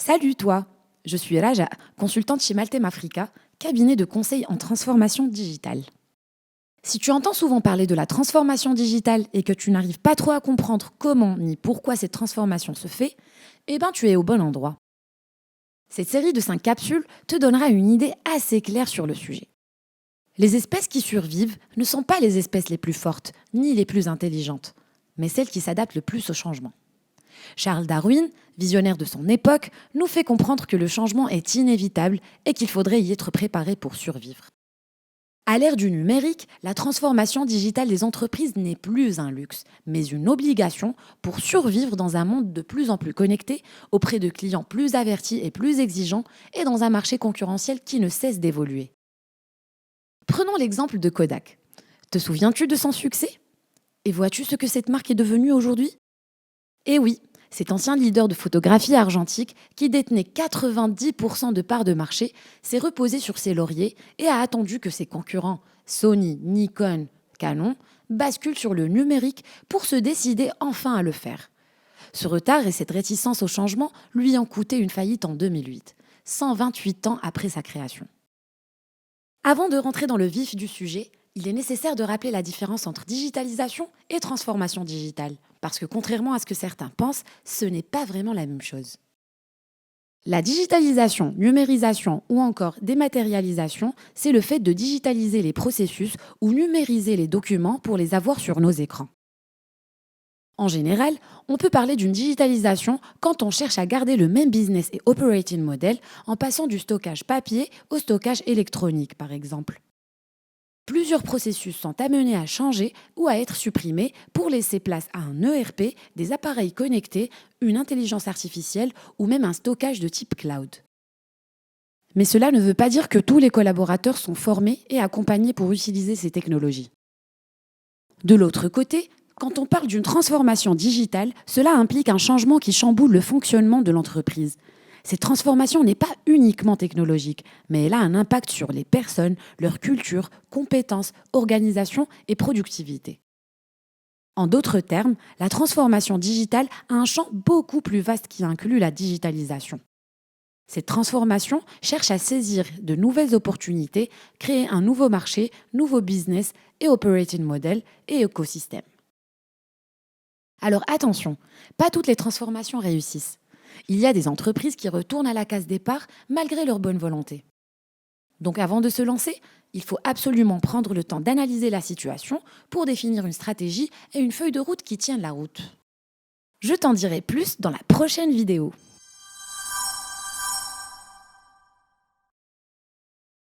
Salut toi, je suis Raja, consultante chez Maltem Africa, cabinet de conseil en transformation digitale. Si tu entends souvent parler de la transformation digitale et que tu n'arrives pas trop à comprendre comment ni pourquoi cette transformation se fait, eh ben tu es au bon endroit. Cette série de 5 capsules te donnera une idée assez claire sur le sujet. Les espèces qui survivent ne sont pas les espèces les plus fortes ni les plus intelligentes, mais celles qui s'adaptent le plus au changement. Charles Darwin, visionnaire de son époque, nous fait comprendre que le changement est inévitable et qu'il faudrait y être préparé pour survivre. À l'ère du numérique, la transformation digitale des entreprises n'est plus un luxe, mais une obligation pour survivre dans un monde de plus en plus connecté, auprès de clients plus avertis et plus exigeants, et dans un marché concurrentiel qui ne cesse d'évoluer. Prenons l'exemple de Kodak. Te souviens-tu de son succès ? Et vois-tu ce que cette marque est devenue aujourd'hui ? Eh oui, cet ancien leader de photographie argentique, qui détenait 90% de parts de marché, s'est reposé sur ses lauriers et a attendu que ses concurrents, Sony, Nikon, Canon, basculent sur le numérique pour se décider enfin à le faire. Ce retard et cette réticence au changement lui ont coûté une faillite en 2008, 128 ans après sa création. Avant de rentrer dans le vif du sujet, il est nécessaire de rappeler la différence entre digitalisation et transformation digitale, parce que contrairement à ce que certains pensent, ce n'est pas vraiment la même chose. La digitalisation, numérisation ou encore dématérialisation, c'est le fait de digitaliser les processus ou numériser les documents pour les avoir sur nos écrans. En général, on peut parler d'une digitalisation quand on cherche à garder le même business et operating model en passant du stockage papier au stockage électronique, par exemple. Plusieurs processus sont amenés à changer ou à être supprimés pour laisser place à un ERP, des appareils connectés, une intelligence artificielle ou même un stockage de type cloud. Mais cela ne veut pas dire que tous les collaborateurs sont formés et accompagnés pour utiliser ces technologies. De l'autre côté, quand on parle d'une transformation digitale, cela implique un changement qui chamboule le fonctionnement de l'entreprise. Cette transformation n'est pas uniquement technologique, mais elle a un impact sur les personnes, leur culture, compétences, organisation et productivité. En d'autres termes, la transformation digitale a un champ beaucoup plus vaste qui inclut la digitalisation. Cette transformation cherche à saisir de nouvelles opportunités, créer un nouveau marché, nouveau business et operating model et écosystème. Alors attention, pas toutes les transformations réussissent. Il y a des entreprises qui retournent à la case départ malgré leur bonne volonté. Donc avant de se lancer, il faut absolument prendre le temps d'analyser la situation pour définir une stratégie et une feuille de route qui tienne la route. Je t'en dirai plus dans la prochaine vidéo.